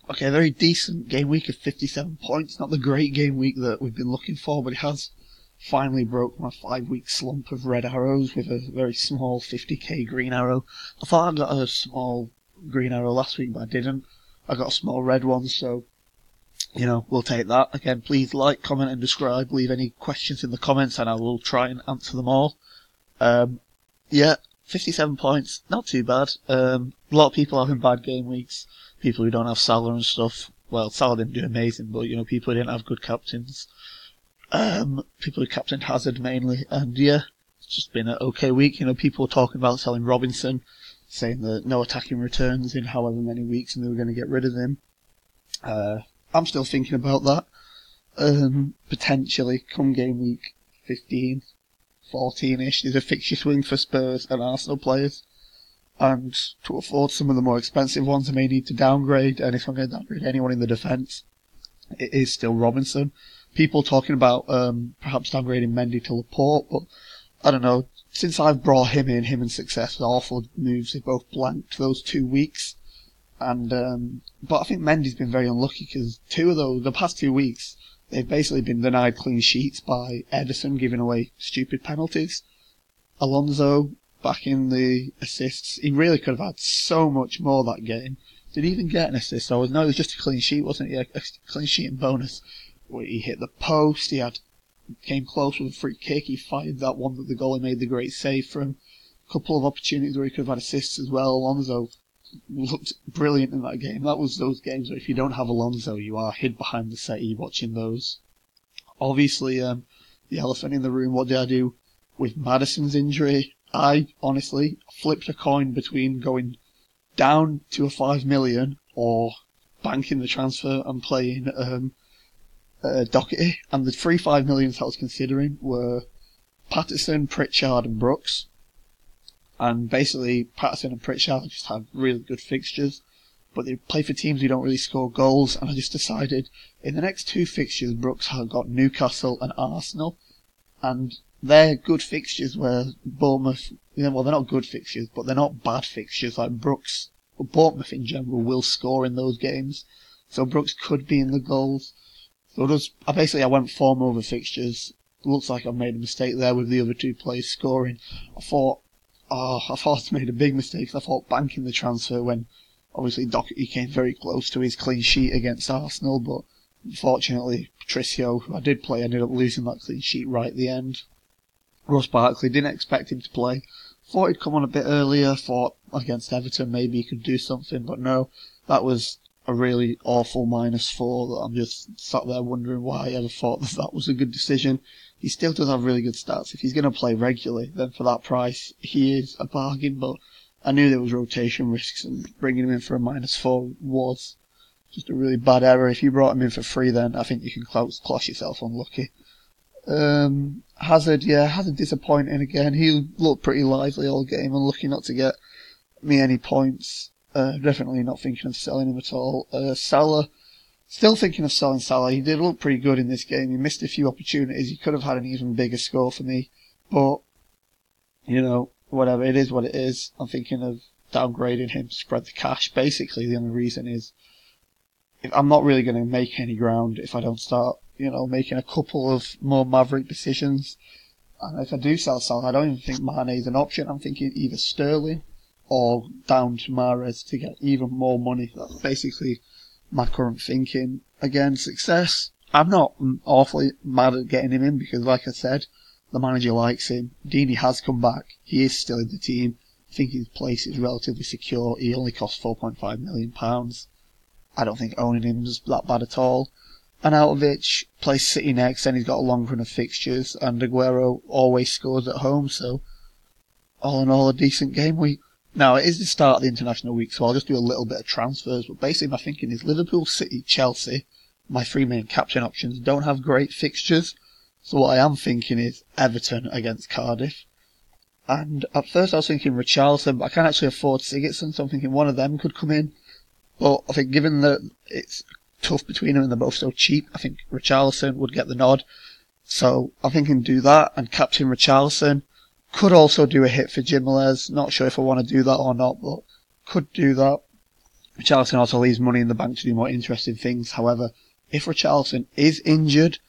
okay, a very decent game week of 57 points. Not the great game week that we've been looking for, but it has finally broke my 5-week slump of red arrows with a very small 50k green arrow. I thought I got a small green arrow last week, but I didn't. I got a small red one, so, we'll take that. Again, please like, comment and subscribe. Leave any questions in the comments and I will try and answer them all. 57 points, not too bad. A lot of people having bad game weeks. People who don't have Salah and stuff. Well, Salah didn't do amazing, but, people who didn't have good captains. People who captained Hazard mainly, and it's just been an okay week. People were talking about selling Robinson, saying that no attacking returns in however many weeks and they were going to get rid of him. I'm still thinking about that. Potentially, come game week 15, 14-ish, there's a fixture swing for Spurs and Arsenal players. And to afford some of the more expensive ones, I may need to downgrade, and if I'm going to downgrade anyone in the defence, it is still Robinson. People talking about perhaps downgrading Mendy to Laporte, but I don't know. Since I've brought him and Success, awful moves, they both blanked those 2 weeks. And but I think Mendy's been very unlucky because the past 2 weeks, they've basically been denied clean sheets by Ederson giving away stupid penalties. Alonso back in the assists. He really could have had so much more that game. Did he even get an assist? No, it was just a clean sheet, wasn't it? A clean sheet and bonus. He hit the post, came close with a free kick, he fired that one that the goalie made the great save from. A couple of opportunities where he could have had assists as well. Alonso looked brilliant in that game. That was those games where if you don't have Alonso, you are hid behind the settee watching those. Obviously, the elephant in the room, what did I do with Maddison's injury? I honestly flipped a coin between going down to a 5 million or banking the transfer and playing Doherty, and the 5 millions I was considering were Patterson, Pritchard and Brooks. And basically Patterson and Pritchard just have really good fixtures, but they play for teams who don't really score goals, and I just decided in the next 2 fixtures Brooks have got Newcastle and Arsenal, and they're good fixtures where Bournemouth, well, they're not good fixtures, but they're not bad fixtures. Like Brooks, or Bournemouth in general, will score in those games, so Brooks could be in the goals. So I went form over fixtures. Looks like I've made a mistake there with the other 2 players scoring. I thought I made a big mistake. I thought banking the transfer when obviously Doherty came very close to his clean sheet against Arsenal, but unfortunately Patricio, who I did play, ended up losing that clean sheet right at the end. Ross Barkley, didn't expect him to play. Thought he'd come on a bit earlier. Thought against Everton maybe he could do something, but no, that was a really awful -4 that I'm just sat there wondering why I ever thought that was a good decision. He still does have really good stats. If he's going to play regularly, then for that price, he is a bargain, but I knew there was rotation risks, and bringing him in for a -4 was just a really bad error. If you brought him in for free, then I think you can class yourself unlucky. Hazard disappointing again. He looked pretty lively all game, unlucky not to get me any points. Definitely not thinking of selling him at all. Salah, still thinking of selling Salah. He did look pretty good in this game. He missed a few opportunities. He could have had an even bigger score for me. But, whatever. It is what it is. I'm thinking of downgrading him to spread the cash. Basically, the only reason is I'm not really going to make any ground if I don't start, making a couple of more maverick decisions. And if I do sell Salah, I don't even think Mane is an option. I'm thinking either Sterling or down to Mahrez to get even more money. That's basically my current thinking. Again, Success, I'm not awfully mad at getting him in because, like I said, the manager likes him. Deeney has come back. He is still in the team. I think his place is relatively secure. He only costs £4.5 million. I don't think owning him is that bad at all. Arnautovic plays City next, and he's got a long run of fixtures, and Aguero always scores at home, so all in all a decent game week. Now, it is the start of the international week, so I'll just do a little bit of transfers, but basically my thinking is Liverpool, City, Chelsea, my 3 main captain options, don't have great fixtures, so what I am thinking is Everton against Cardiff. And at first I was thinking Richarlison, but I can't actually afford Sigurdsson, so I'm thinking one of them could come in. But I think given that it's tough between them and they're both so cheap, I think Richarlison would get the nod. So I'm thinking do that and captain Richarlison. Could also do a hit for Jimenez. Not sure if I want to do that or not, but could do that. Richarlison also leaves money in the bank to do more interesting things. However, if Richarlison is injured,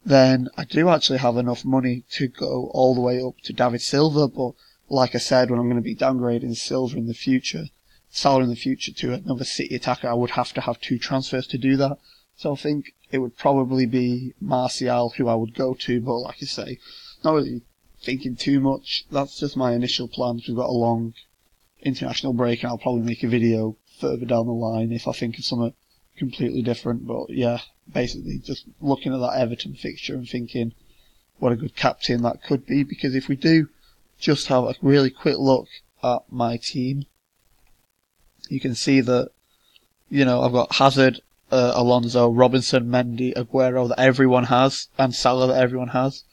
then I do actually have enough money to go all the way up to David Silva, but like I said, when I'm going to be downgrading Silva in the future, Salah in the future to another City attacker, I would have to have 2 transfers to do that. So I think it would probably be Martial who I would go to, but like I say, not really thinking too much. That's just my initial plans. We've got a long international break, and I'll probably make a video further down the line if I think of something completely different. But yeah, basically just looking at that Everton fixture and thinking what a good captain that could be, because if we do just have a really quick look at my team, you can see that, you know, I've got Hazard, Alonso, Robinson, Mendy, Aguero that everyone has, and Salah that everyone has.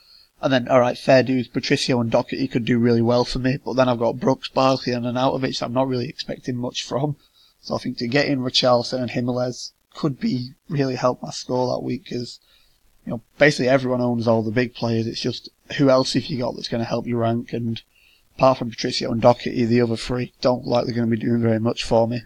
And then, alright, fair dues, Patricio and Doherty could do really well for me, but then I've got Brooks, Barkley and Arnautovic that I'm not really expecting much from. So I think to get in Richarlison and Jimenez could be really help my score that week, because, you know, basically everyone owns all the big players. It's just who else have you got that's going to help you rank, and apart from Patricio and Doherty, the other 3 don't look like they're going to be doing very much for me.